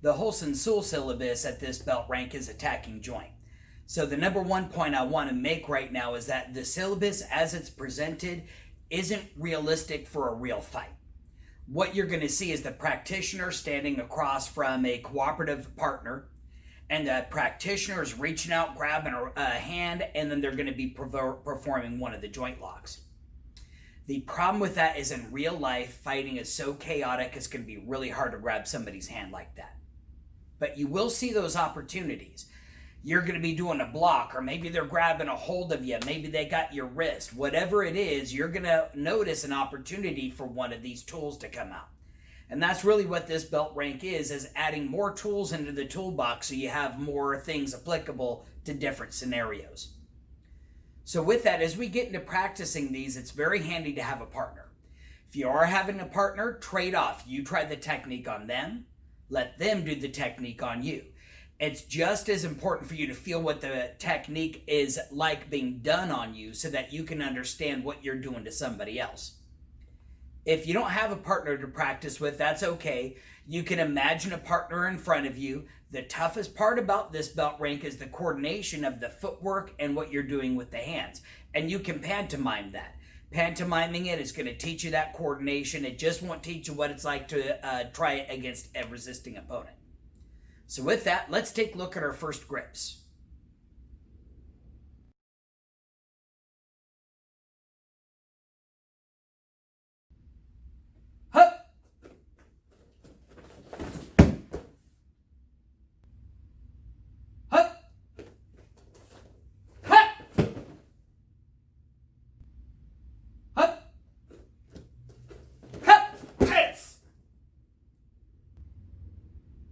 The Holson Sewell syllabus at this belt rank is attacking joint. So the number one point I want to make right now is that the syllabus as it's presented isn't realistic for a real fight. What you're going to see is the practitioner standing across from a cooperative partner, and the practitioner is reaching out, grabbing a hand, and then they're going to be performing one of the joint locks. The problem with that is in real life, fighting is so chaotic, it's going to be really hard to grab somebody's hand like that. But you will see those opportunities. You're going to be doing a block, or maybe they're grabbing a hold of you. Maybe they got your wrist. Whatever it is, you're going to notice an opportunity for one of these tools to come out. And that's really what this belt rank is adding more tools into the toolbox so you have more things applicable to different scenarios. So with that, as we get into practicing these, it's very handy to have a partner. If you are having a partner, trade off. You try the technique on them, let them do the technique on you. It's just as important for you to feel what the technique is like being done on you so that you can understand what you're doing to somebody else. If you don't have a partner to practice with, that's okay. You can imagine a partner in front of you. The toughest part about this belt rank is the coordination of the footwork and what you're doing with the hands. And you can pantomime that. Pantomiming it is going to teach you that coordination. It just won't teach you what it's like to try it against a resisting opponent. So with that, let's take a look at our first grips. Hup! Hup! Hup! Hup! Hup! Hits!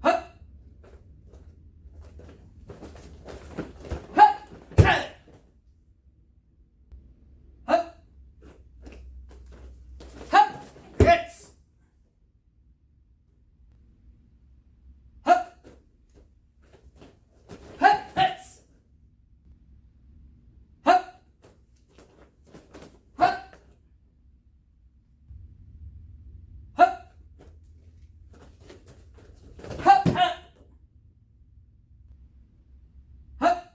Hup! Hup! Cut! Hup! Hup! Hits! Hup! Hup! Hits! Hup! Hup! Hup! Hup! Hup! Hup! Hup!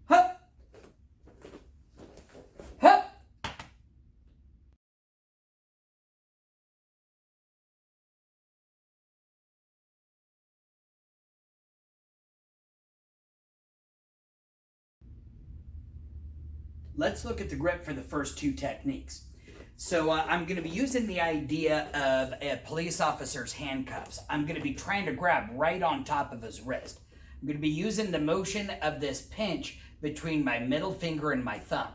Hup! Hup! Let's look at the grip for the first two techniques. So I'm going to be using the idea of a police officer's handcuffs. I'm going to be trying to grab right on top of his wrist. I'm going to be using the motion of this pinch between my middle finger and my thumb.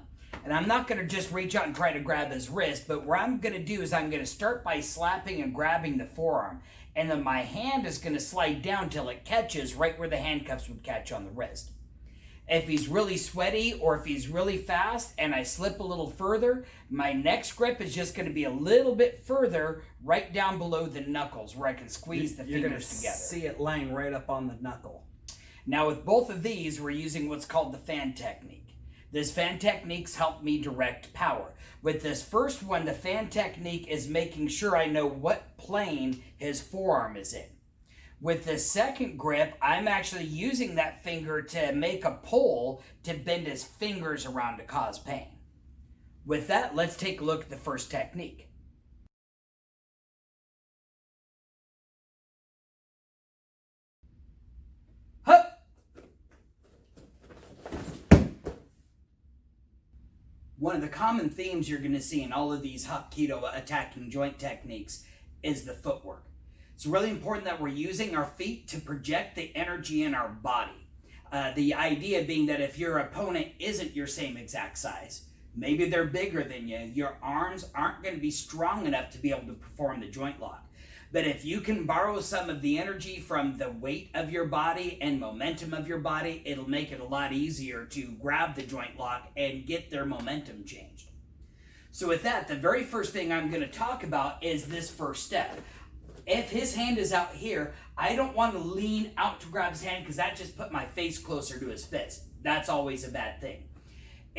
And I'm not going to just reach out and try to grab his wrist, but what I'm going to do is I'm going to start by slapping and grabbing the forearm. And then my hand is going to slide down till it catches right where the handcuffs would catch on the wrist. If he's really sweaty or if he's really fast and I slip a little further, my next grip is just going to be a little bit further right down below the knuckles where I can squeeze the fingers together. See it laying right up on the knuckle. Now with both of these, we're using what's called the fan technique. This fan techniques help me direct power. With this first one, the fan technique is making sure I know what plane his forearm is in. With the second grip, I'm actually using that finger to make a pull to bend his fingers around to cause pain. With that, let's take a look at the first technique. Hup! One of the common themes you're going to see in all of these Hapkido attacking joint techniques is the footwork. It's really important that we're using our feet to project the energy in our body. The idea being that if your opponent isn't your same exact size, maybe they're bigger than you, your arms aren't going to be strong enough to be able to perform the joint lock. But if you can borrow some of the energy from the weight of your body and momentum of your body, it'll make it a lot easier to grab the joint lock and get their momentum changed. So with that, the very first thing I'm going to talk about is this first step. If his hand is out here, I don't want to lean out to grab his hand because that just put my face closer to his fist. That's always a bad thing.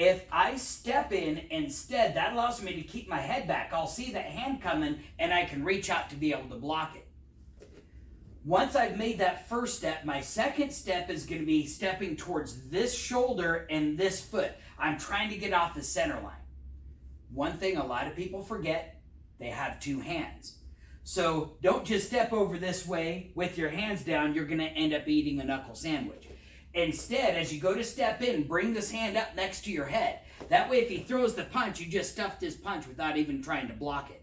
If I step in instead, that allows me to keep my head back. I'll see that hand coming and I can reach out to be able to block it. Once I've made that first step, my second step is going to be stepping towards this shoulder and this foot. I'm trying to get off the center line. One thing a lot of people forget, they have two hands. So don't just step over this way with your hands down. You're going to end up eating a knuckle sandwich. Instead, as you go to step in, bring this hand up next to your head. That way, if he throws the punch, you just stuffed his punch without even trying to block it.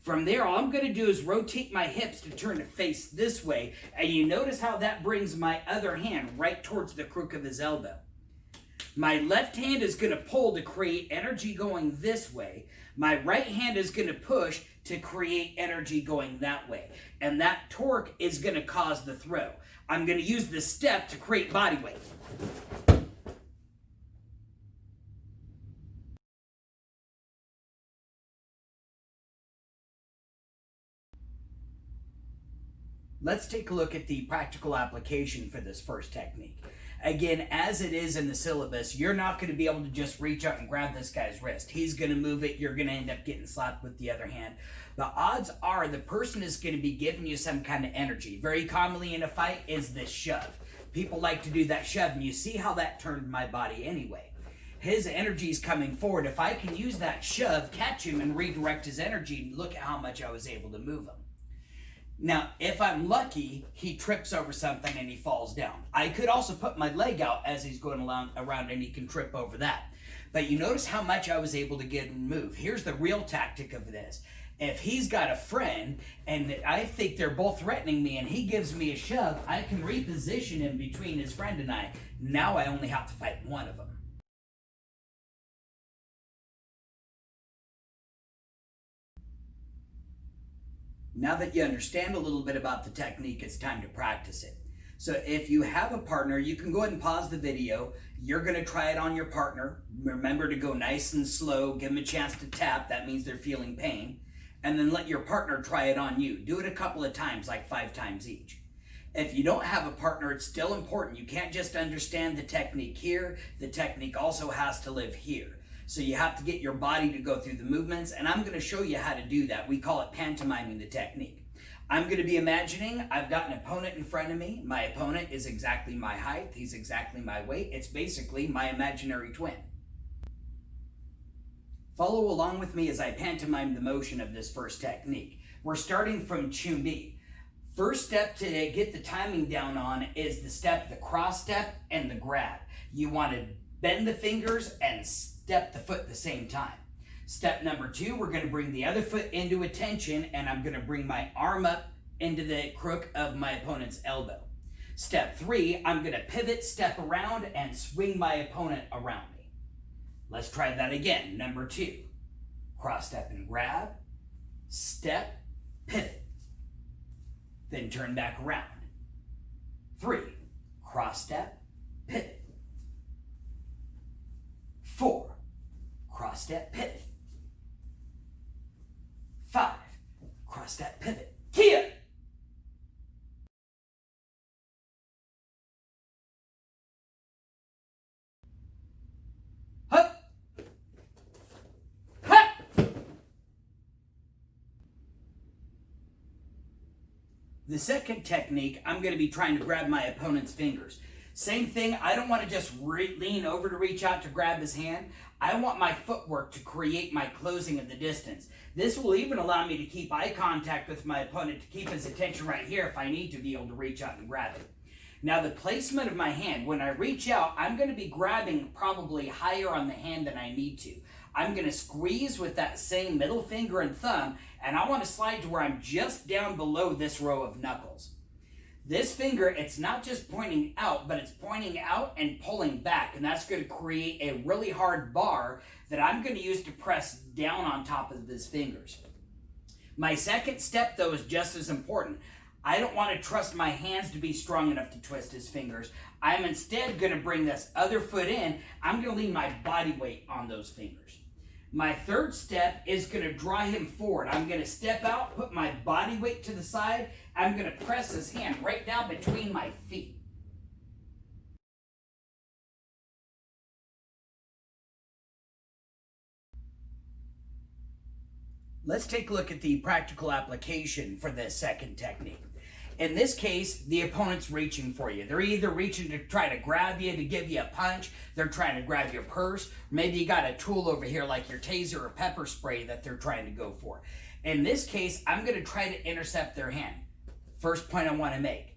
From there, all I'm going to do is rotate my hips to turn to face this way. And you notice how that brings my other hand right towards the crook of his elbow. My left hand is going to pull to create energy going this way. My right hand is going to push to create energy going that way. And that torque is going to cause the throw. I'm going to use the step to create body weight. Let's take a look at the practical application for this first technique. Again, as it is in the syllabus, you're not going to be able to just reach out and grab this guy's wrist. He's going to move it. You're going to end up getting slapped with the other hand. The odds are the person is going to be giving you some kind of energy. Very commonly in a fight is this shove. People like to do that shove, and you see how that turned my body anyway. His energy is coming forward. If I can use that shove, catch him, and redirect his energy, look at how much I was able to move him. Now, if I'm lucky, he trips over something and he falls down. I could also put my leg out as he's going around and he can trip over that. But you notice how much I was able to get and move. Here's the real tactic of this. If he's got a friend and I think they're both threatening me and he gives me a shove, I can reposition him between his friend and I. Now I only have to fight one of them. Now that you understand a little bit about the technique, it's time to practice it. So if you have a partner, you can go ahead and pause the video. You're going to try it on your partner. Remember to go nice and slow. Give them a chance to tap. That means they're feeling pain. And then let your partner try it on you. Do it a couple of times, like 5 times each. If you don't have a partner, it's still important. You can't just understand the technique here. The technique also has to live here. So you have to get your body to go through the movements, and I'm going to show you how to do that. We call it pantomiming the technique. I'm going to be imagining I've got an opponent in front of me. My opponent is exactly my height. He's exactly my weight. It's basically my imaginary twin. Follow along with me as I pantomime the motion of this first technique. We're starting from Chumbi. First step to get the timing down on is the cross step and the grab. You want to bend the fingers and step the foot at the same time. Step number 2, we're going to bring the other foot into attention, and I'm going to bring my arm up into the crook of my opponent's elbow. Step 3, I'm going to pivot, step around, and swing my opponent around me. Let's try that again. Number 2, cross step and grab, step, pivot, then turn back around. 3, cross step, pivot. 4, cross step, pivot. 5, cross step, pivot. Kia! Hup! Hup! The second technique, I'm going to be trying to grab my opponent's fingers. Same thing, I don't want to just lean over to reach out to grab his hand. I want my footwork to create my closing of the distance. This will even allow me to keep eye contact with my opponent to keep his attention right here if I need to be able to reach out and grab it. Now the placement of my hand, when I reach out, I'm going to be grabbing probably higher on the hand than I need to. I'm going to squeeze with that same middle finger and thumb, and I want to slide to where I'm just down below this row of knuckles. This finger, it's not just pointing out, but it's pointing out and pulling back, and that's going to create a really hard bar that I'm going to use to press down on top of his fingers. My second step, though, is just as important. I don't want to trust my hands to be strong enough to twist his fingers. I'm instead going to bring this other foot in. I'm going to lean my body weight on those fingers. My third step is going to draw him forward. I'm going to step out, put my body weight to the side. I'm going to press his hand right down between my feet. Let's take a look at the practical application for this second technique. In this case, the opponent's reaching for you. They're either reaching to try to grab you to give you a punch, they're trying to grab your purse, maybe you got a tool over here like your taser or pepper spray that they're trying to go for. In this case, I'm going to try to intercept their hand. First point I want to make.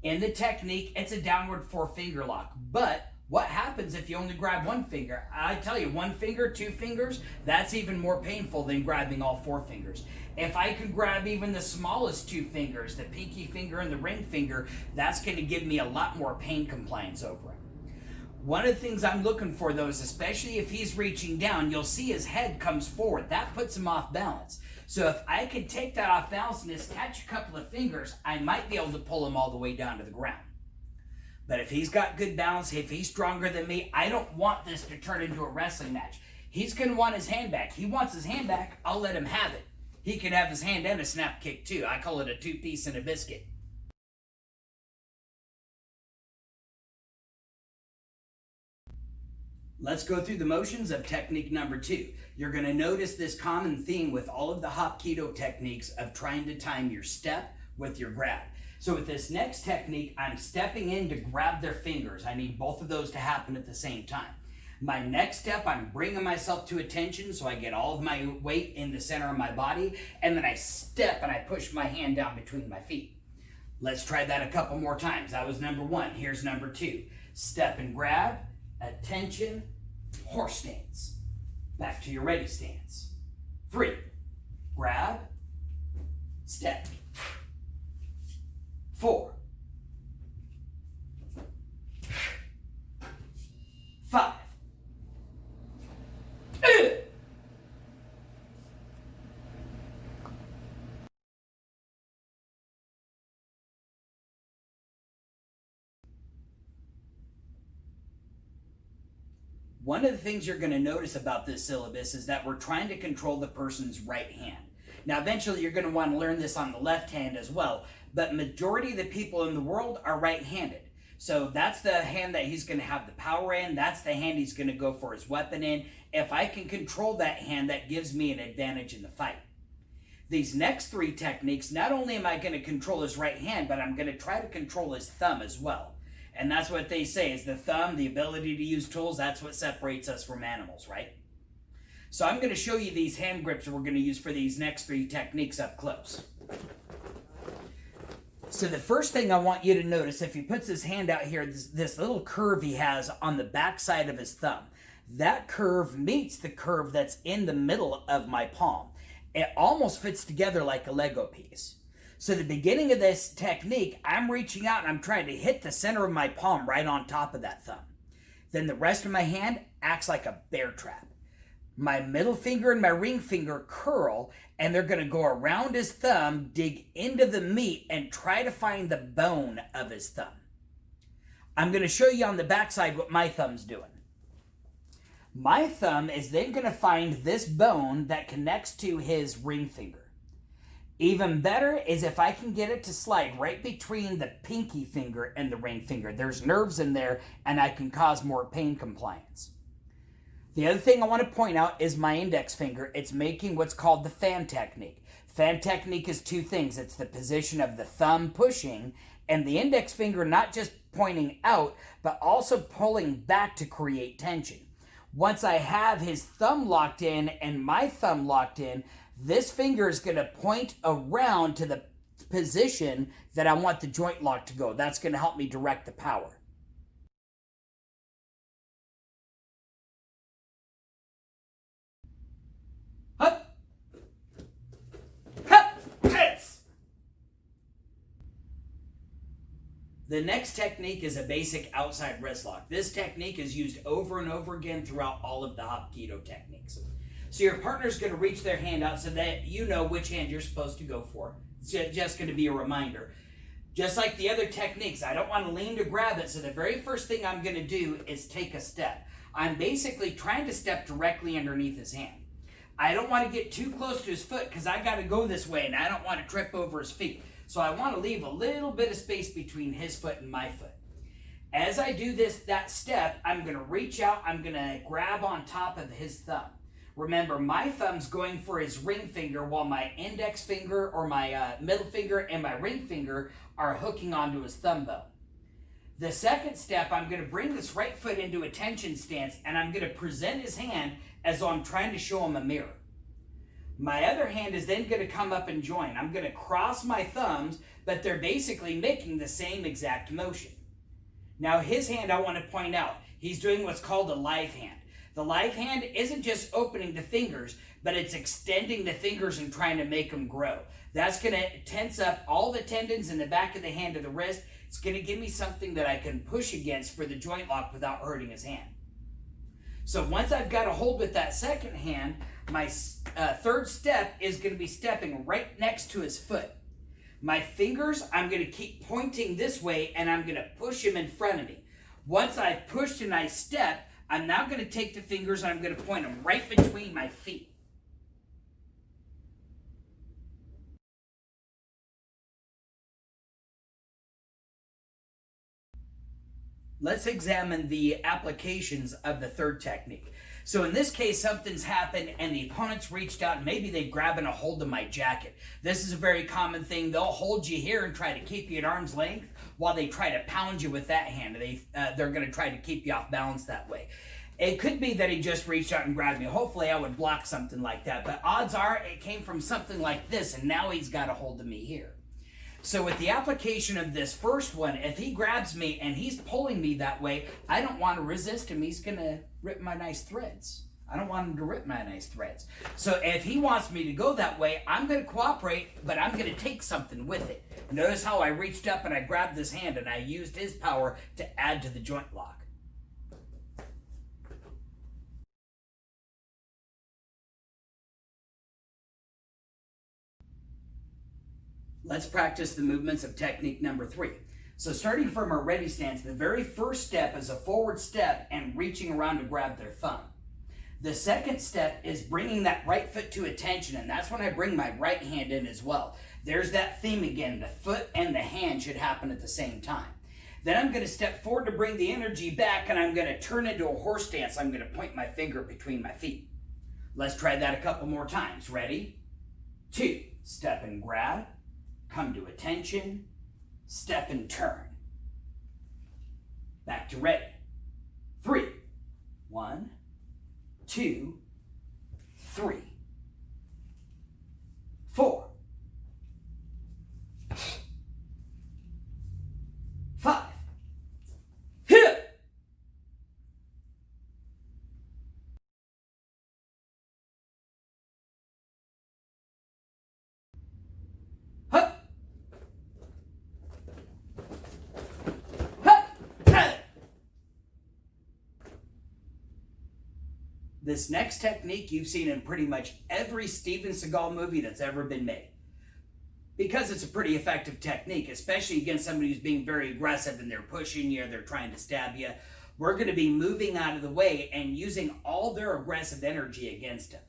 In the technique, it's a downward four-finger lock, but what happens if you only grab one finger? I tell you, one finger, two fingers, that's even more painful than grabbing all four fingers. If I can grab even the smallest two fingers, the pinky finger and the ring finger, that's going to give me a lot more pain compliance over it. One of the things I'm looking for, though, is especially if he's reaching down, you'll see his head comes forward. That puts him off balance. So if I can take that off balance and just catch a couple of fingers, I might be able to pull him all the way down to the ground. But if he's got good balance, if he's stronger than me, I don't want this to turn into a wrestling match. He's going to want his hand back. He wants his hand back, I'll let him have it. He can have his hand and a snap kick too. I call it a two-piece and a biscuit. Let's go through the motions of technique number 2. You're going to notice this common theme with all of the Hapkido techniques of trying to time your step with your grab. So with this next technique, I'm stepping in to grab their fingers. I need both of those to happen at the same time. My next step, I'm bringing myself to attention so I get all of my weight in the center of my body, and then I step and I push my hand down between my feet. Let's try that a couple more times. That was number 1. Here's number 2. Step and grab, attention, horse stance. Back to your ready stance. 3. Grab, step. 4. 5. One of the things you're going to notice about this syllabus is that we're trying to control the person's right hand. Now, eventually you're going to want to learn this on the left hand as well, but majority of the people in the world are right-handed. So that's the hand that he's going to have the power in. That's the hand he's going to go for his weapon in. If I can control that hand, that gives me an advantage in the fight. These next 3 techniques, not only am I going to control his right hand, but I'm going to try to control his thumb as well. And that's what they say is the thumb, the ability to use tools, that's what separates us from animals, right? So I'm going to show you these hand grips that we're going to use for these next 3 techniques up close. So the first thing I want you to notice, if he puts his hand out here, this little curve he has on the back side of his thumb, that curve meets the curve that's in the middle of my palm. It almost fits together like a Lego piece. So the beginning of this technique, I'm reaching out and I'm trying to hit the center of my palm right on top of that thumb. Then the rest of my hand acts like a bear trap. My middle finger and my ring finger curl, and they're going to go around his thumb, dig into the meat, and try to find the bone of his thumb. I'm going to show you on the backside what my thumb's doing. My thumb is then going to find this bone that connects to his ring finger. Even better is if I can get it to slide right between the pinky finger and the ring finger. There's nerves in there, and I can cause more pain compliance. The other thing I want to point out is my index finger. It's making what's called the fan technique. Fan technique is 2 things. It's the position of the thumb pushing and the index finger not just pointing out, but also pulling back to create tension. Once I have his thumb locked in and my thumb locked in, this finger is going to point around to the position that I want the joint lock to go. That's going to help me direct the power. Hup. Hup. Yes. The next technique is a basic outside wrist lock. This technique is used over and over again throughout all of the Hapkido techniques. So your partner's going to reach their hand out so that you know which hand you're supposed to go for. It's just going to be a reminder. Just like the other techniques, I don't want to lean to grab it, so the very first thing I'm going to do is take a step. I'm basically trying to step directly underneath his hand. I don't want to get too close to his foot because I got to go this way and I don't want to trip over his feet. So I want to leave a little bit of space between his foot and my foot. As I do that step, I'm going to reach out, I'm going to grab on top of his thumb. Remember, my thumb's going for his ring finger while my index finger or my middle finger and my ring finger are hooking onto his thumb bone. The second step, I'm going to bring this right foot into a tension stance and I'm going to present his hand as though I'm trying to show him a mirror. My other hand is then going to come up and join. I'm going to cross my thumbs, but they're basically making the same exact motion. Now his hand, I want to point out, he's doing what's called a live hand. The live hand isn't just opening the fingers, but it's extending the fingers and trying to make them grow. That's going to tense up all the tendons in the back of the hand or the wrist. It's going to give me something that I can push against for the joint lock without hurting his hand. So once I've got a hold with that second hand, my third step is going to be stepping right next to his foot. My fingers, I'm going to keep pointing this way and I'm going to push him in front of me. Once I've pushed and I step, I'm now going to take the fingers and I'm going to point them right between my feet. Let's examine the applications of the third technique. So in this case, something's happened and the opponent's reached out and maybe they're grabbing a hold of my jacket. This is a very common thing. They'll hold you here and try to keep you at arm's length while they try to pound you with that hand. They're going to try to keep you off balance that way. It could be that he just reached out and grabbed me. Hopefully I would block something like that, but odds are it came from something like this and now he's got a hold of me here. So with the application of this first one, if he grabs me and he's pulling me that way, I don't want to resist him. He's going to rip my nice threads. I don't want him to rip my nice threads. So if he wants me to go that way, I'm going to cooperate, but I'm going to take something with it. Notice how I reached up and I grabbed his hand and I used his power to add to the joint lock. Let's practice the movements of technique number 3. So starting from our ready stance, the very first step is a forward step and reaching around to grab their thumb. The second step is bringing that right foot to attention, and that's when I bring my right hand in as well. There's that theme again, the foot and the hand should happen at the same time. Then I'm going to step forward to bring the energy back, and I'm going to turn into a horse stance. I'm going to point my finger between my feet. Let's try that a couple more times. Ready? 2, step and grab. Come to attention, step and turn. Back to ready. 3, 1, 2, 3, 4, 5. Hit! This next technique you've seen in pretty much every Steven Seagal movie that's ever been made. Because it's a pretty effective technique, especially against somebody who's being very aggressive and they're pushing you or they're trying to stab you. We're going to be moving out of the way and using all their aggressive energy against him.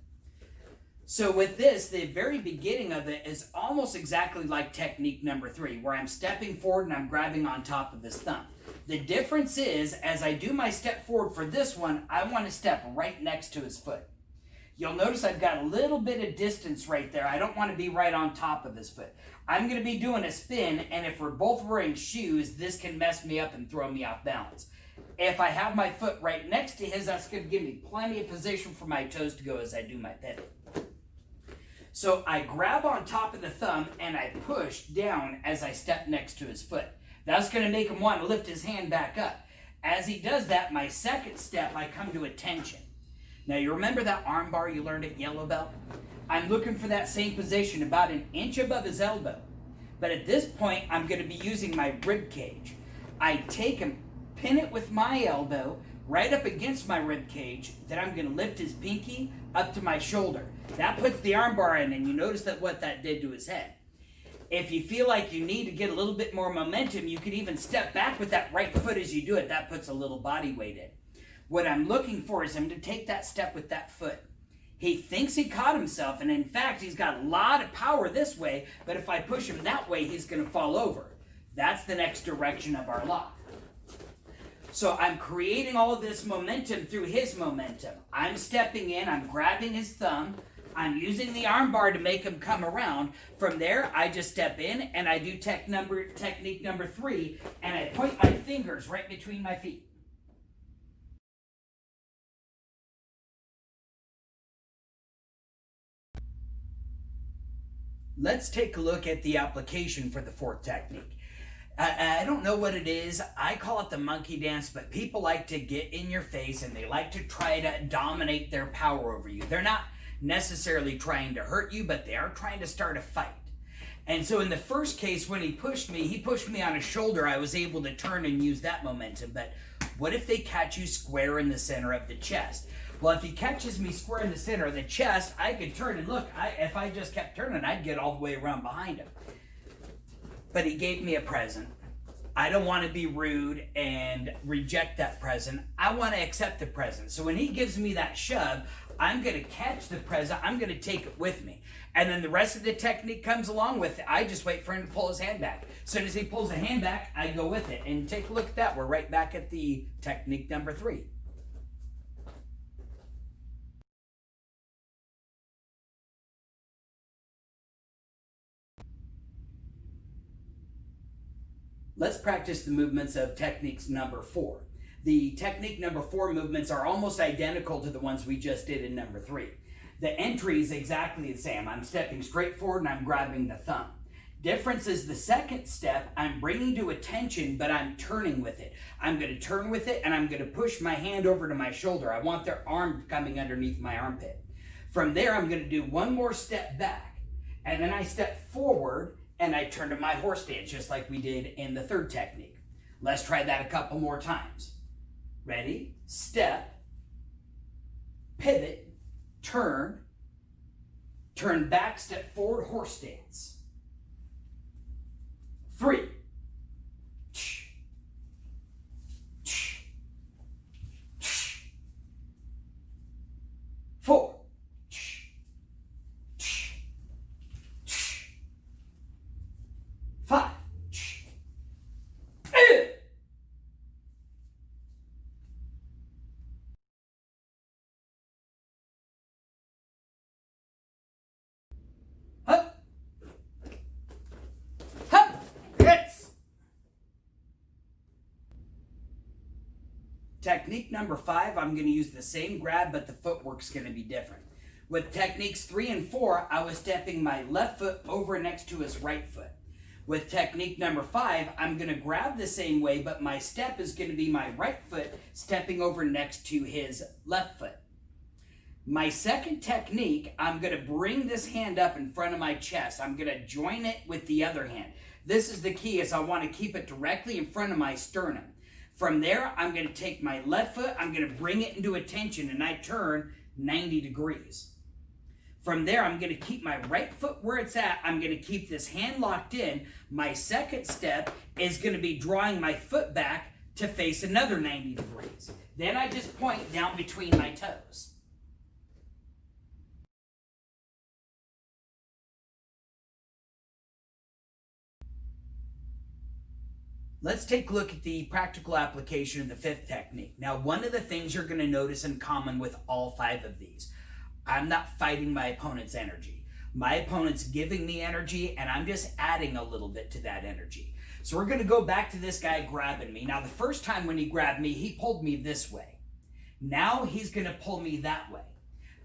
So with this, the very beginning of it is almost exactly like technique number 3, where I'm stepping forward and I'm grabbing on top of his thumb. The difference is, as I do my step forward for this one, I want to step right next to his foot. You'll notice I've got a little bit of distance right there. I don't want to be right on top of his foot. I'm going to be doing a spin, and if we're both wearing shoes, this can mess me up and throw me off balance. If I have my foot right next to his, that's going to give me plenty of position for my toes to go as I do my pivot. So I grab on top of the thumb and I push down as I step next to his foot. That's going to make him want to lift his hand back up. As he does that, my second step, I come to attention. Now you remember that arm bar you learned at Yellow Belt? I'm looking for that same position about an inch above his elbow. But at this point, I'm going to be using my rib cage. I take and pin it with my elbow right up against my rib cage. Then I'm going to lift his pinky up to my shoulder. That puts the arm bar in, and you notice that what that did to his head. If you feel like you need to get a little bit more momentum, you could even step back with that right foot as you do it. That puts a little body weight in. What I'm looking for is him to take that step with that foot. He thinks he caught himself, and in fact, he's got a lot of power this way, but if I push him that way, he's going to fall over. That's the next direction of our lock. So I'm creating all of this momentum through his momentum. I'm stepping in, I'm grabbing his thumb, I'm using the arm bar to make him come around. From there, I just step in and I do technique number 3, and I point my fingers right between my feet. Let's take a look at the application for the 4th technique. I don't know what it is. I call it the monkey dance, but people like to get in your face and they like to try to dominate their power over you. They're not necessarily trying to hurt you, but they are trying to start a fight. And so in the first case, when he pushed me on his shoulder. I was able to turn and use that momentum. But what if they catch you square in the center of the chest? Well, if he catches me square in the center of the chest, I could turn and look. If I just kept turning, I'd get all the way around behind him. But he gave me a present. I don't want to be rude and reject that present. I want to accept the present. So when he gives me that shove, I'm going to catch the present. I'm going to take it with me. And then the rest of the technique comes along with it. I just wait for him to pull his hand back. As soon as he pulls the hand back, I go with it. And take a look at that. We're right back at the technique number 3. Let's practice the movements of techniques number 4. The technique number 4 movements are almost identical to the ones we just did in number 3. The entry is exactly the same. I'm stepping straight forward and I'm grabbing the thumb. Difference is the second step, I'm bringing to attention, but I'm turning with it. I'm going to turn with it and I'm going to push my hand over to my shoulder. I want their arm coming underneath my armpit. From there, I'm going to do one more step back, and then I step forward and I turn to my horse stance, just like we did in the 3rd technique. Let's try that a couple more times. Ready? Step, pivot, turn back, step forward, horse stance. 3. 4. 5. Hup. Hup. Hits. Technique number 5, I'm going to use the same grab, but the footwork's going to be different. With techniques 3 and 4, I was stepping my left foot over next to his right foot. With technique number 5, I'm going to grab the same way, but my step is going to be my right foot stepping over next to his left foot. My second technique, I'm going to bring this hand up in front of my chest. I'm going to join it with the other hand. This is the key, is I want to keep it directly in front of my sternum. From there, I'm going to take my left foot, I'm going to bring it into attention, and I turn 90 degrees. From there, I'm going to keep my right foot where it's at. I'm going to keep this hand locked in. My second step is going to be drawing my foot back to face another 90 degrees. Then I just point down between my toes. Let's take a look at the practical application of the 5th technique. Now, one of the things you're going to notice in common with all 5 of these, I'm not fighting my opponent's energy. My opponent's giving me energy, and I'm just adding a little bit to that energy. So we're going to go back to this guy grabbing me. Now, the first time when he grabbed me, he pulled me this way. Now he's going to pull me that way.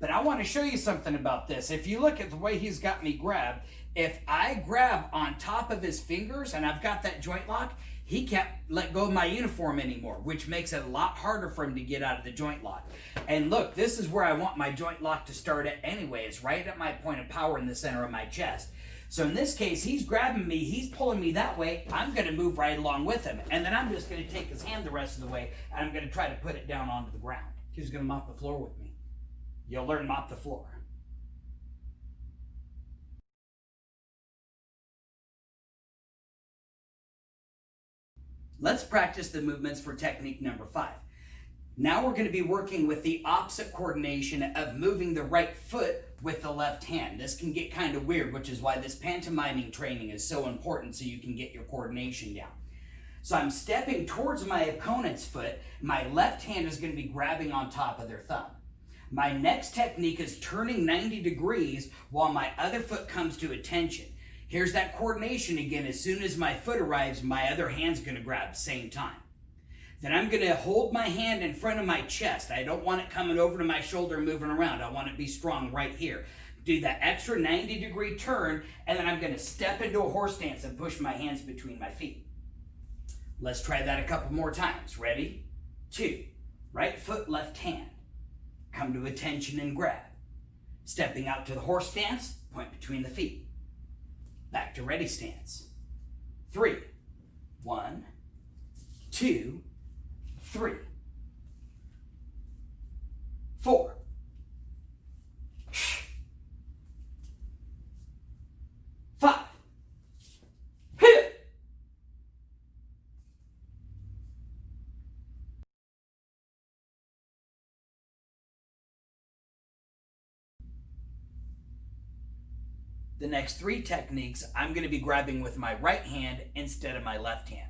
But I want to show you something about this. If you look at the way he's got me grabbed, if I grab on top of his fingers and I've got that joint lock, he can't let go of my uniform anymore, which makes it a lot harder for him to get out of the joint lock. And look, this is where I want my joint lock to start at anyway. It's right at my point of power in the center of my chest. So in this case, he's grabbing me, he's pulling me that way, I'm going to move right along with him. And then I'm just going to take his hand the rest of the way, and I'm going to try to put it down onto the ground. He's going to mop the floor with me. You'll learn mop the floor. Let's practice the movements for technique number 5. Now we're going to be working with the opposite coordination of moving the right foot with the left hand. This can get kind of weird, which is why this pantomiming training is so important, so you can get your coordination down. So I'm stepping towards my opponent's foot. My left hand is going to be grabbing on top of their thumb. My next technique is turning 90 degrees while my other foot comes to attention. Here's that coordination again. As soon as my foot arrives, my other hand's going to grab at the same time. Then I'm going to hold my hand in front of my chest. I don't want it coming over to my shoulder and moving around. I want it to be strong right here. Do that extra 90-degree turn, and then I'm going to step into a horse stance and push my hands between my feet. Let's try that a couple more times. Ready? 2. Right foot, left hand. Come to attention and grab. Stepping out to the horse stance, point between the feet. Back to ready stance. 3. 1, 2, 3. 4. 5. Hit! The next 3 techniques, I'm going to be grabbing with my right hand instead of my left hand.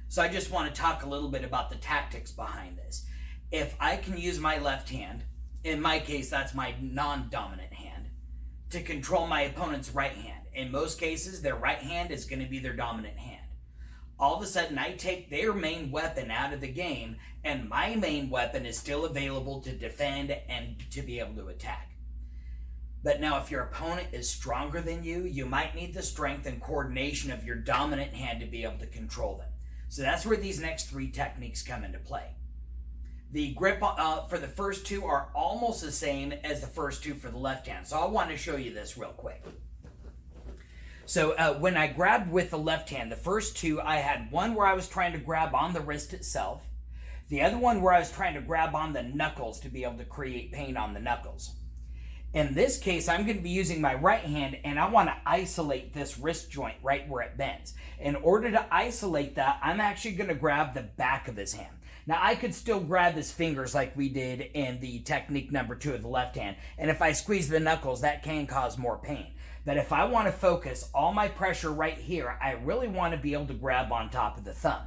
So I just want to talk a little bit about the tactics behind this. If I can use my left hand, in my case that's my non-dominant hand, to control my opponent's right hand. In most cases, their right hand is going to be their dominant hand. All of a sudden, I take their main weapon out of the game, and my main weapon is still available to defend and to be able to attack. But now if your opponent is stronger than you, you might need the strength and coordination of your dominant hand to be able to control them. So that's where these next 3 techniques come into play. The grip for the first 2 are almost the same as the first 2 for the left hand. So I want to show you this real quick. So when I grabbed with the left hand, the first 2, I had one where I was trying to grab on the wrist itself. The other one where I was trying to grab on the knuckles to be able to create pain on the knuckles. In this case, I'm going to be using my right hand, and I want to isolate this wrist joint right where it bends. In order to isolate that, I'm actually going to grab the back of his hand. Now, I could still grab his fingers like we did in the technique number 2 of the left hand, and if I squeeze the knuckles, that can cause more pain. But if I want to focus all my pressure right here, I really want to be able to grab on top of the thumb.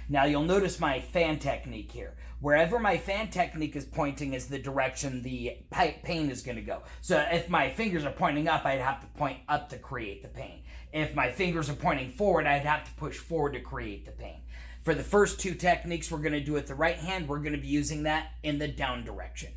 Now, you'll notice my fan technique here. Wherever my fan technique is pointing is the direction the pain is going to go. So if my fingers are pointing up, I'd have to point up to create the pain. If my fingers are pointing forward, I'd have to push forward to create the pain. For the first 2 techniques we're going to do with the right hand, we're going to be using that in the down direction.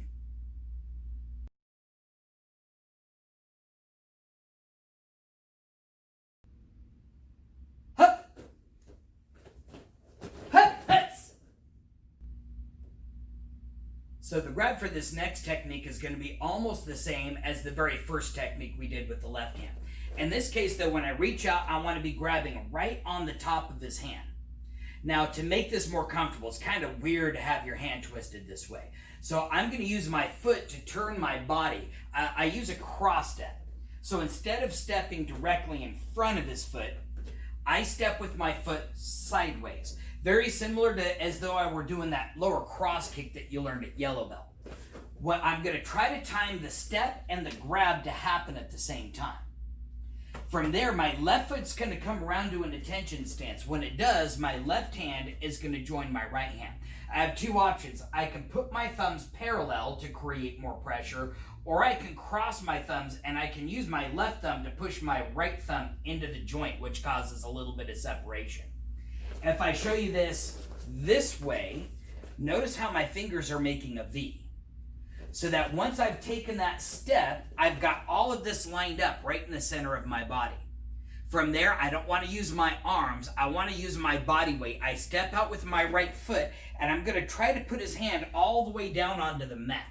So the grab for this next technique is going to be almost the same as the very first technique we did with the left hand. In this case, though, when I reach out, I want to be grabbing right on the top of his hand. Now, to make this more comfortable, it's kind of weird to have your hand twisted this way. So I'm going to use my foot to turn my body. I use a cross step. So instead of stepping directly in front of his foot, I step with my foot sideways. Very similar to as though I were doing that lower cross kick that you learned at Yellow Belt. What I'm going to try to time the step and the grab to happen at the same time. From there, my left foot's going to come around to an attention stance. When it does, my left hand is going to join my right hand. I have 2 options. I can put my thumbs parallel to create more pressure, or I can cross my thumbs and I can use my left thumb to push my right thumb into the joint, which causes a little bit of separation. If I show you this way, notice how my fingers are making a V. So that once I've taken that step, I've got all of this lined up right in the center of my body. From there, I don't want to use my arms. I want to use my body weight. I step out with my right foot, and I'm going to try to put his hand all the way down onto the mat,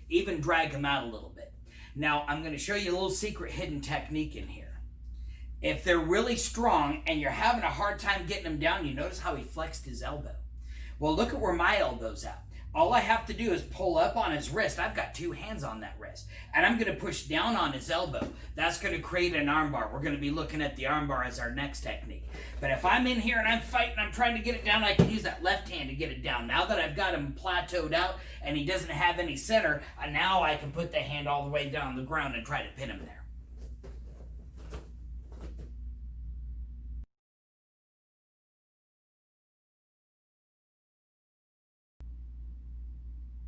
even drag him out a little bit. Now, I'm going to show you a little secret hidden technique in here. If they're really strong and you're having a hard time getting them down, you notice how he flexed his elbow. Well, look at where my elbow's at. All I have to do is pull up on his wrist. I've got 2 hands on that wrist. And I'm going to push down on his elbow. That's going to create an armbar. We're going to be looking at the armbar as our next technique. But if I'm in here and I'm fighting, I'm trying to get it down, I can use that left hand to get it down. Now that I've got him plateaued out and he doesn't have any center, now I can put the hand all the way down on the ground and try to pin him there.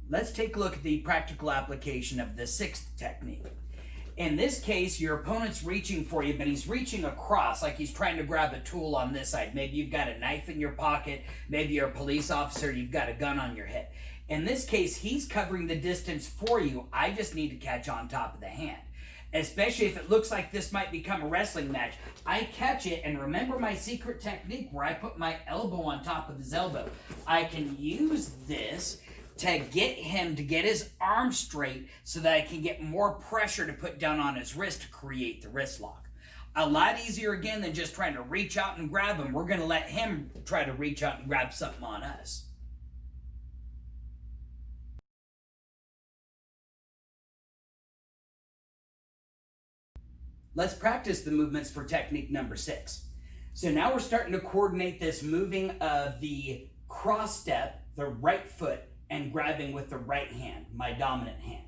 Let's take a look at the practical application of the sixth technique. In this case, your opponent's reaching for you, but he's reaching across like he's trying to grab a tool on this side. Maybe you've got a knife in your pocket. Maybe you're a police officer. You've got a gun on your hip. In this case, he's covering the distance for you. I just need to catch on top of the hand. Especially if it looks like this might become a wrestling match. I catch it, and remember my secret technique where I put my elbow on top of his elbow. I can use this to get him to get his arm straight so that I can get more pressure to put down on his wrist to create the wrist lock. A lot easier again than just trying to reach out and grab him. We're going to let him try to reach out and grab something on us. Let's practice the movements for technique number 6. So now we're starting to coordinate this moving of the cross step, the right foot, and grabbing with the right hand, my dominant hand.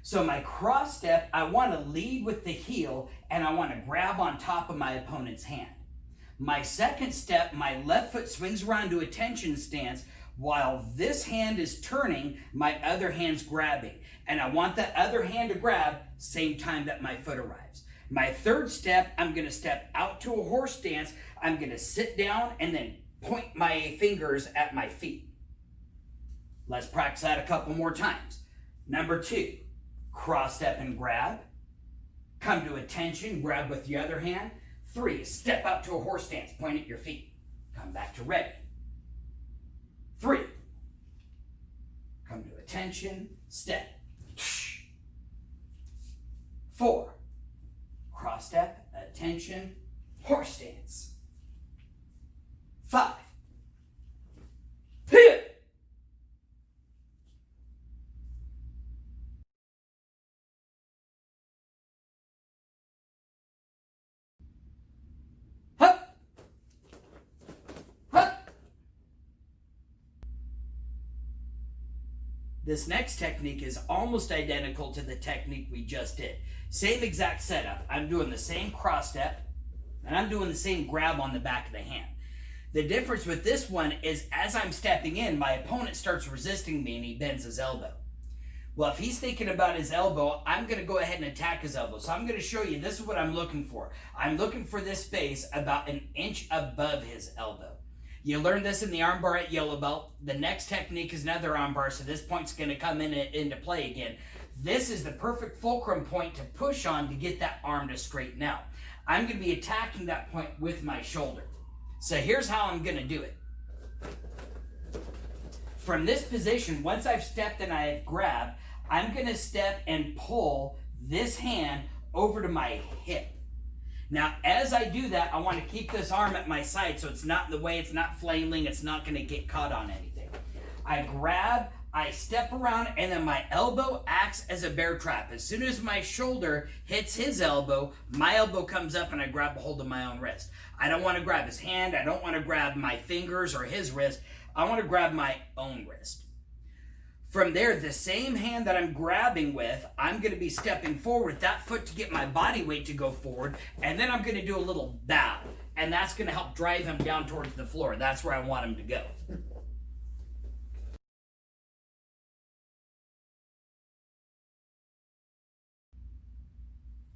So my cross step, I want to lead with the heel and I want to grab on top of my opponent's hand. My second step, my left foot swings around to a tension stance while this hand is turning, my other hand's grabbing. And I want that other hand to grab same time that my foot arrives. My third step, I'm going to step out to a horse stance. I'm going to sit down and then point my fingers at my feet. Let's practice that a couple more times. Number 2, cross step and grab. Come to attention, grab with the other hand. 3, step out to a horse stance, point at your feet. Come back to ready. 3, come to attention, step. 4, cross step, attention, horse stance. 5, hit. This next technique is almost identical to the technique we just did. Same exact setup. I'm doing the same cross step, and I'm doing the same grab on the back of the hand. The difference with this one is as I'm stepping in, my opponent starts resisting me and he bends his elbow. Well, if he's thinking about his elbow, I'm going to go ahead and attack his elbow. So I'm going to show you, this is what I'm looking for. I'm looking for this space about an inch above his elbow. You learned this in the armbar at yellow belt. The next technique is another armbar, so this point's going to come into play again. This is the perfect fulcrum point to push on to get that arm to straighten out. I'm going to be attacking that point with my shoulder. So here's how I'm going to do it. From this position, once I've stepped and I've grabbed, I'm going to step and pull this hand over to my hip. Now, as I do that, I want to keep this arm at my side so it's not in the way, it's not flailing, it's not going to get caught on anything. I grab, I step around, and then my elbow acts as a bear trap. As soon as my shoulder hits his elbow, my elbow comes up and I grab a hold of my own wrist. I don't want to grab his hand, I don't want to grab my fingers or his wrist, I want to grab my own wrist. From there, the same hand that I'm grabbing with, I'm going to be stepping forward, that foot to get my body weight to go forward, and then I'm going to do a little bow, and that's going to help drive him down towards the floor. That's where I want him to go.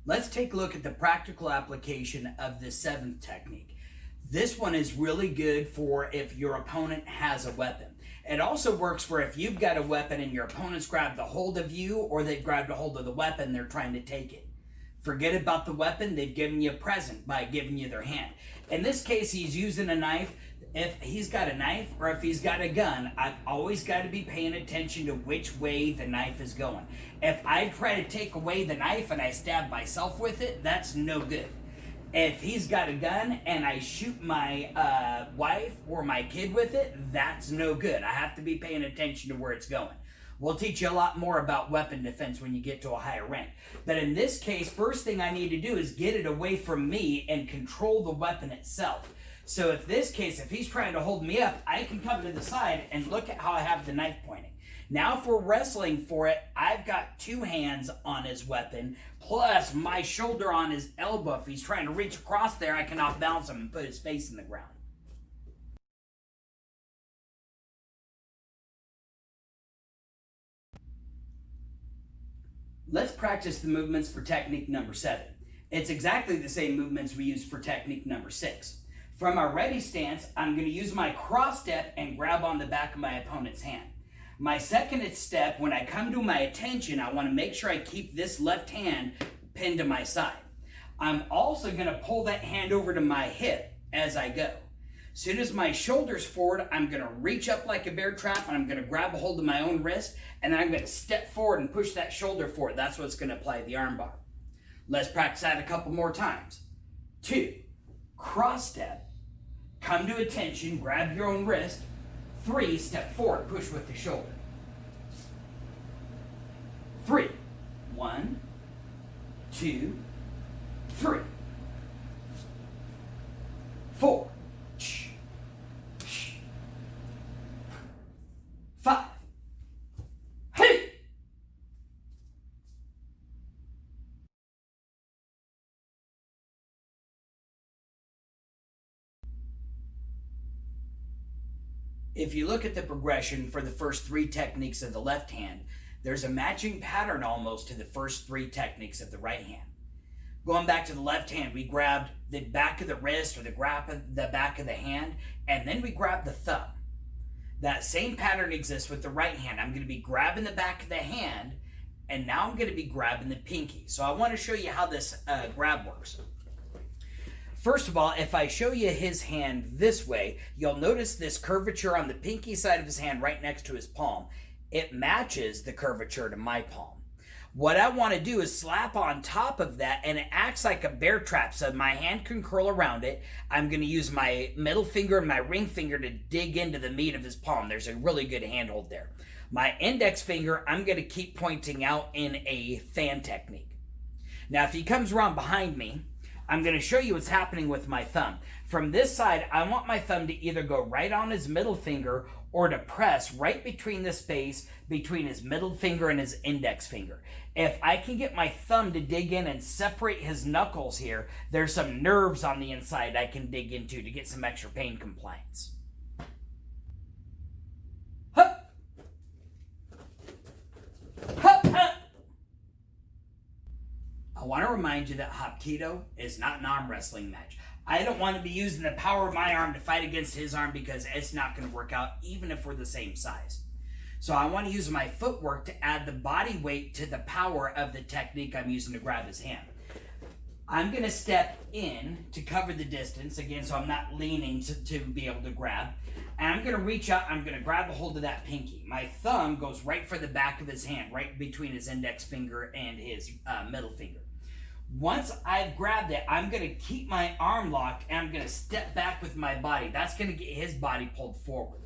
Let's take a look at the practical application of the 7th technique. This one is really good for if your opponent has a weapon. It also works for if you've got a weapon and your opponent's grabbed a hold of you or they've grabbed a hold of the weapon, they're trying to take it. Forget about the weapon, they've given you a present by giving you their hand. In this case, he's using a knife. If he's got a knife or if he's got a gun, I've always got to be paying attention to which way the knife is going. If I try to take away the knife and I stab myself with it, that's no good. If he's got a gun and I shoot my wife or my kid with it, that's no good. I have to be paying attention to where it's going. We'll teach you a lot more about weapon defense when you get to a higher rank. But in this case, first thing I need to do is get it away from me and control the weapon itself. So if he's trying to hold me up, I can come to the side and look at how I have the knife pointing. Now if we're wrestling for it, I've got 2 hands on his weapon, plus my shoulder on his elbow. If he's trying to reach across there, I can outbalance him and put his face in the ground. Let's practice the movements for technique number 7. It's exactly the same movements we used for technique number 6. From our ready stance, I'm going to use my cross step and grab on the back of my opponent's hand. My second step, when I come to my attention, I want to make sure I keep this left hand pinned to my side. I'm also going to pull that hand over to my hip as I go. As soon as my shoulder's forward, I'm going to reach up like a bear trap and I'm going to grab a hold of my own wrist and then I'm going to step forward and push that shoulder forward. That's what's going to apply the arm bar. Let's practice that a couple more times. 2, cross step, come to attention, grab your own wrist. 3, step forward, push with the shoulder. 3, 1, 2, 3, 4, 5. Hey! If you look at the progression for the first 3 techniques of the left hand, there's a matching pattern almost to the first 3 techniques of the right hand. Going back to the left hand, we grabbed the back of the wrist or the back of the hand, and then we grabbed the thumb. That same pattern exists with the right hand. I'm going to be grabbing the back of the hand, and now I'm going to be grabbing the pinky. So I want to show you how this grab works. First of all, if I show you his hand this way, you'll notice this curvature on the pinky side of his hand right next to his palm. It matches the curvature to my palm. What I want to do is slap on top of that, and it acts like a bear trap, so my hand can curl around it. I'm going to use my middle finger and my ring finger to dig into the meat of his palm. There's a really good handhold there. My index finger, I'm going to keep pointing out in a fan technique. Now, if he comes around behind me, I'm going to show you what's happening with my thumb. From this side, I want my thumb to either go right on his middle finger or to press right between the space between his middle finger and his index finger. If I can get my thumb to dig in and separate his knuckles here, there's some nerves on the inside I can dig into to get some extra pain compliance. Hup! Hup, hup! I want to remind you that Hapkido is not an arm wrestling match. I don't want to be using the power of my arm to fight against his arm because it's not going to work out even if we're the same size. So I want to use my footwork to add the body weight to the power of the technique I'm using to grab his hand. I'm going to step in to cover the distance, again, so I'm not leaning to be able to grab. And I'm going to reach out, I'm going to grab a hold of that pinky. My thumb goes right for the back of his hand, right between his index finger and his middle finger. Once I've grabbed it, I'm going to keep my arm locked and I'm going to step back with my body. That's going to get his body pulled forward.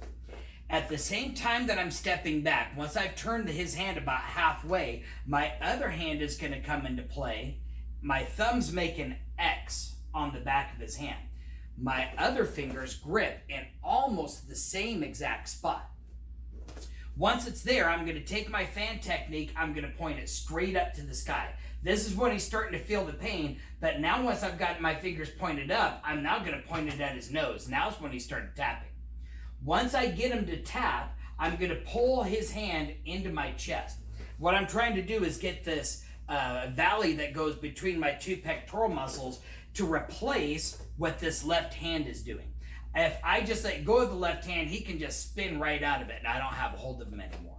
At the same time that I'm stepping back, once I've turned his hand about halfway, my other hand is going to come into play. My thumbs make an X on the back of his hand. My other fingers grip in almost the same exact spot. Once it's there, I'm going to take my fan technique, I'm going to point it straight up to the sky. This is when he's starting to feel the pain, but now once I've got my fingers pointed up, I'm now going to point it at his nose. Now's when he started tapping. Once I get him to tap, I'm going to pull his hand into my chest. What I'm trying to do is get this valley that goes between my 2 pectoral muscles to replace what this left hand is doing. If I just let go of the left hand, he can just spin right out of it and I don't have a hold of him anymore.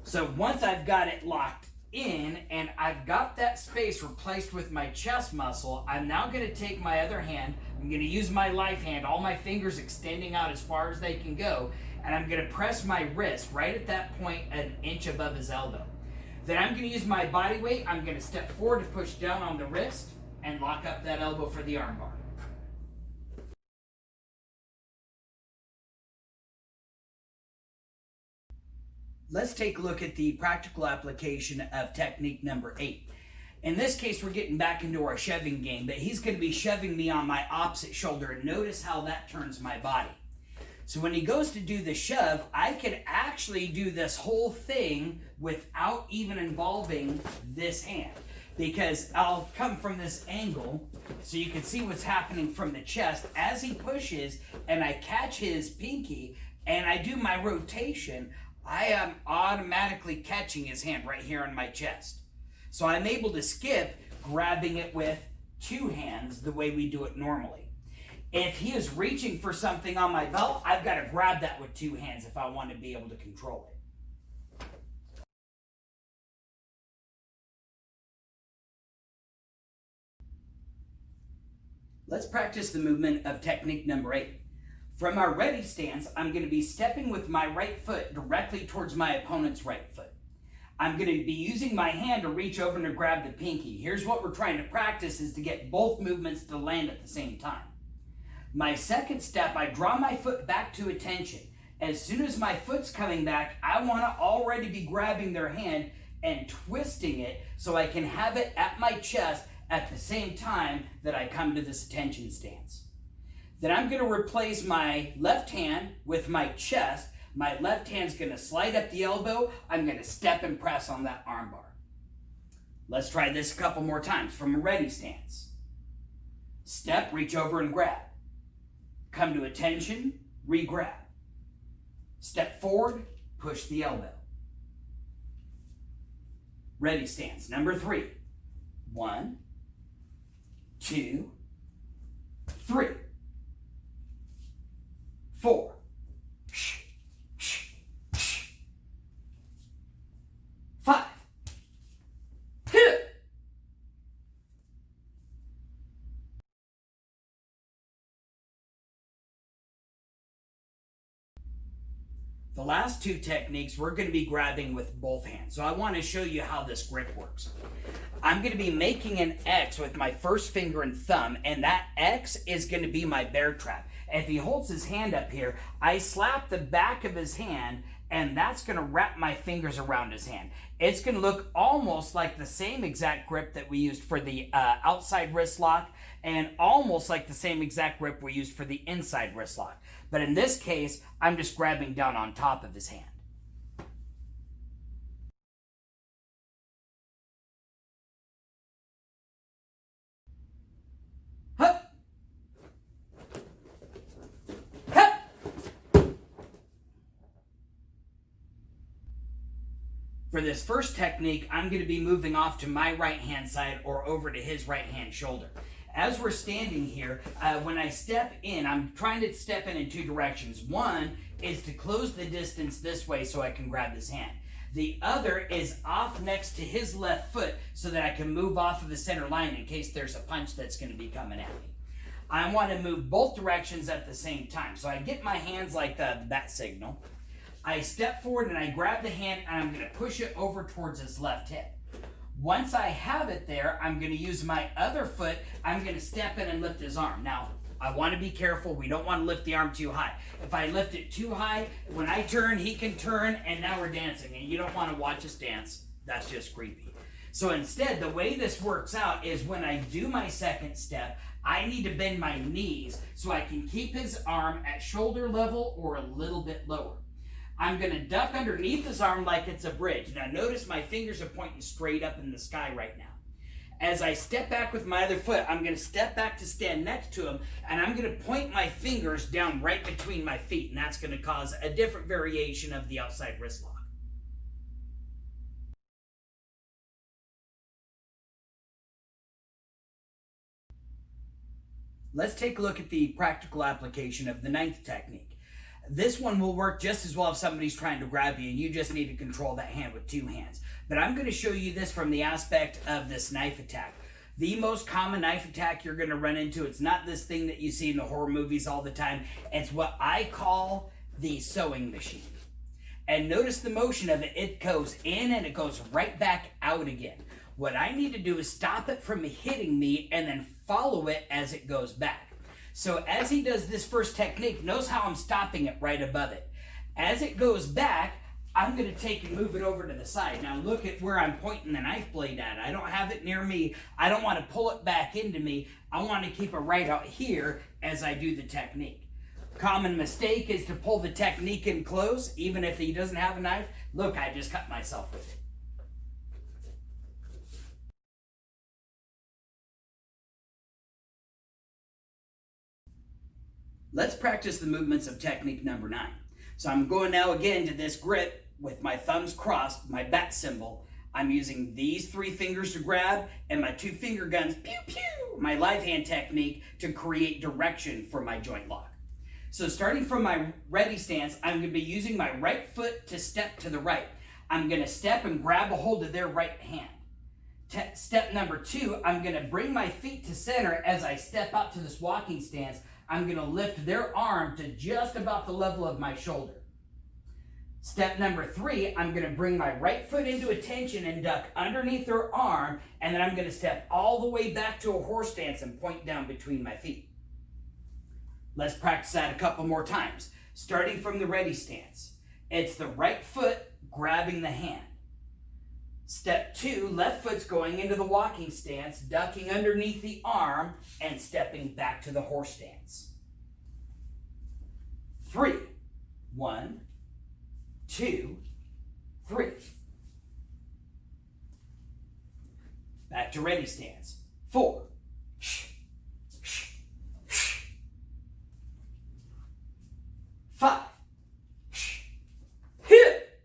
So once I've got it locked in and I've got that space replaced with my chest muscle, I'm now going to take my other hand, I'm going to use my life hand, all my fingers extending out as far as they can go, and I'm going to press my wrist right at that point an inch above his elbow. Then I'm going to use my body weight, I'm going to step forward to push down on the wrist and lock up that elbow for the arm bar. Let's take a look at the practical application of technique number 8. In this case, we're getting back into our shoving game, but he's going to be shoving me on my opposite shoulder, and notice how that turns my body. So when he goes to do the shove, I could actually do this whole thing without even involving this hand, because I'll come from this angle so you can see what's happening from the chest as he pushes, and I catch his pinky and I do my rotation. I am automatically catching his hand right here on my chest. So I'm able to skip grabbing it with two hands the way we do it normally. If he is reaching for something on my belt, I've got to grab that with two hands if I want to be able to control it. Let's practice the movement of technique number 8. From our ready stance, I'm going to be stepping with my right foot directly towards my opponent's right foot. I'm going to be using my hand to reach over and to grab the pinky. Here's what we're trying to practice, is to get both movements to land at the same time. My second step, I draw my foot back to attention. As soon as my foot's coming back, I want to already be grabbing their hand and twisting it so I can have it at my chest at the same time that I come to this attention stance. Then I'm going to replace my left hand with my chest. My left hand's going to slide up the elbow. I'm going to step and press on that arm bar. Let's try this a couple more times from a ready stance. Step, reach over and grab. Come to attention, re-grab. Step forward, push the elbow. Ready stance, number 3. 1, 2, 3, 4. 5. Hit it. The last two techniques we're going to be grabbing with both hands. So I want to show you how this grip works. I'm going to be making an X with my first finger and thumb, and that X is going to be my bear trap. If he holds his hand up here, I slap the back of his hand, and that's going to wrap my fingers around his hand. It's going to look almost like the same exact grip that we used for the outside wrist lock, and almost like the same exact grip we used for the inside wrist lock. But in this case, I'm just grabbing down on top of his hand. Hup. Hup. For this first technique, I'm going to be moving off to my right hand side or over to his right hand shoulder. As we're standing here, when I step in, I'm trying to step in two directions. One is to close the distance this way so I can grab his hand. The other is off next to his left foot so that I can move off of the center line in case there's a punch that's going to be coming at me. I want to move both directions at the same time. So I get my hands like the bat signal. I step forward and I grab the hand and I'm going to push it over towards his left hip. Once I have it there, I'm going to use my other foot. I'm going to step in and lift his arm. Now, I want to be careful. We don't want to lift the arm too high. If I lift it too high, when I turn, he can turn, and now we're dancing. And you don't want to watch us dance. That's just creepy. So instead, the way this works out is when I do my second step, I need to bend my knees so I can keep his arm at shoulder level or a little bit lower. I'm going to duck underneath his arm like it's a bridge. Now notice my fingers are pointing straight up in the sky right now. As I step back with my other foot, I'm going to step back to stand next to him, and I'm going to point my fingers down right between my feet, and that's going to cause a different variation of the outside wrist lock. Let's take a look at the practical application of the 9th technique. This one will work just as well if somebody's trying to grab you and you just need to control that hand with two hands. But I'm going to show you this from the aspect of this knife attack. The most common knife attack you're going to run into, it's not this thing that you see in the horror movies all the time. It's what I call the sewing machine. And notice the motion of it. It goes in and it goes right back out again. What I need to do is stop it from hitting me and then follow it as it goes back. So as he does this first technique, notice how I'm stopping it right above it. As it goes back, I'm going to take and move it over to the side. Now look at where I'm pointing the knife blade at. I don't have it near me. I don't want to pull it back into me. I want to keep it right out here as I do the technique. Common mistake is to pull the technique in close, even if he doesn't have a knife. Look, I just cut myself with it. Let's practice the movements of technique number 9. So I'm going now again to this grip with my thumbs crossed, my bat symbol. I'm using these 3 fingers to grab and my 2 finger guns, pew pew, my live hand technique to create direction for my joint lock. So starting from my ready stance, I'm going to be using my right foot to step to the right. I'm going to step and grab a hold of their right hand. Step number 2, I'm going to bring my feet to center as I step out to this walking stance. I'm going to lift their arm to just about the level of my shoulder. Step number 3, I'm going to bring my right foot into attention and duck underneath their arm, and then I'm going to step all the way back to a horse stance and point down between my feet. Let's practice that a couple more times. Starting from the ready stance. It's the right foot grabbing the hand. Step 2, left foot's going into the walking stance, ducking underneath the arm, and stepping back to the horse stance. 3, 1, 2, 3. Back to ready stance. 4. 5. Hit.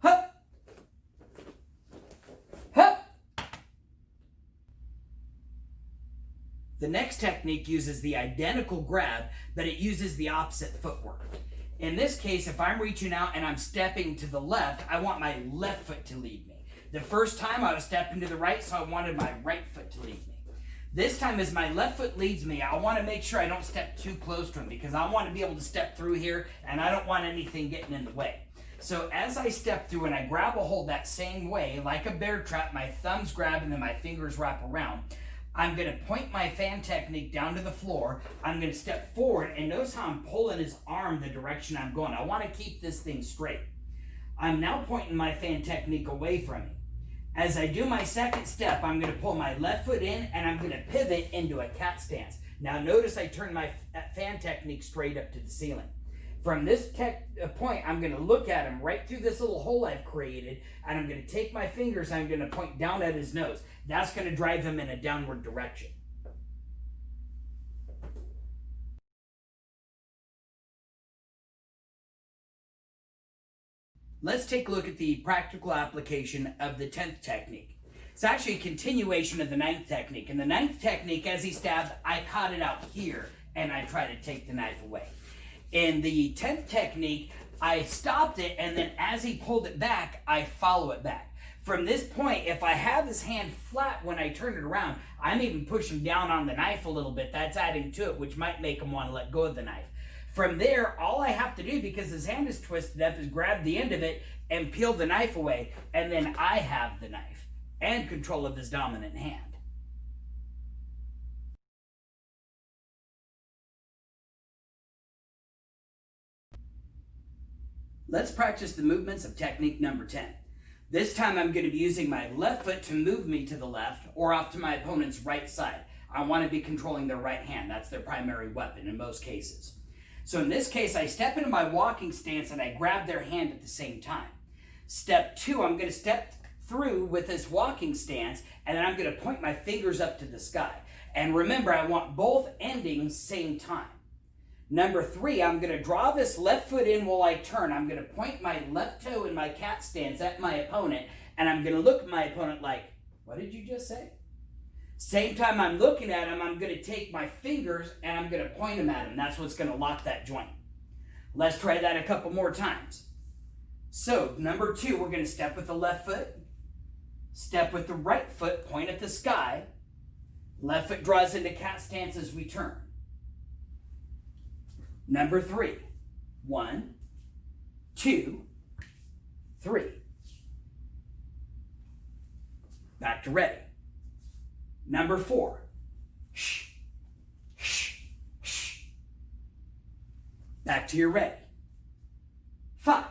Hup. Hup. The next technique uses the identical grab, but it uses the opposite footwork. In this case, if I'm reaching out and I'm stepping to the left, I want my left foot to lead me. The first time I was stepping to the right, so I wanted my right foot to lead me. This time as my left foot leads me, I want to make sure I don't step too close to him because I want to be able to step through here and I don't want anything getting in the way. So as I step through and I grab a hold that same way, like a bear trap, my thumbs grab and then my fingers wrap around. I'm going to point my fan technique down to the floor. I'm going to step forward and notice how I'm pulling his arm the direction I'm going. I want to keep this thing straight. I'm now pointing my fan technique away from me. As I do my second step, I'm going to pull my left foot in and I'm going to pivot into a cat stance. Now notice I turn my fan technique straight up to the ceiling. From this point, I'm going to look at him right through this little hole I've created, and I'm going to take my fingers and I'm going to point down at his nose. That's going to drive him in a downward direction. Let's take a look at the practical application of the 10th technique. It's actually a continuation of the 9th technique. In the 9th technique, as he stabbed, I caught it out here, and I tried to take the knife away. In the 10th technique, I stopped it, and then as he pulled it back, I follow it back. From this point, if I have his hand flat when I turn it around, I'm even pushing down on the knife a little bit. That's adding to it, which might make him want to let go of the knife. From there, all I have to do, because his hand is twisted up, is grab the end of it and peel the knife away, and then I have the knife and control of his dominant hand. Let's practice the movements of technique number 10. This time I'm going to be using my left foot to move me to the left or off to my opponent's right side. I want to be controlling their right hand. That's their primary weapon in most cases. So in this case, I step into my walking stance and I grab their hand at the same time. Step 2, I'm going to step through with this walking stance, and then I'm going to point my fingers up to the sky. And remember, I want both endings same time. Number 3, I'm going to draw this left foot in while I turn. I'm going to point my left toe in my cat stance at my opponent, and I'm going to look at my opponent like, what did you just say? Same time I'm looking at him, I'm going to take my fingers and I'm going to point them at him. That's what's going to lock that joint. Let's try that a couple more times. So, number 2, we're going to step with the left foot, step with the right foot, point at the sky. Left foot draws into cat stance as we turn. Number 3, 1, 2, 3. Back to ready. Number 4, shh, shh, shh. Back to your ready. 5,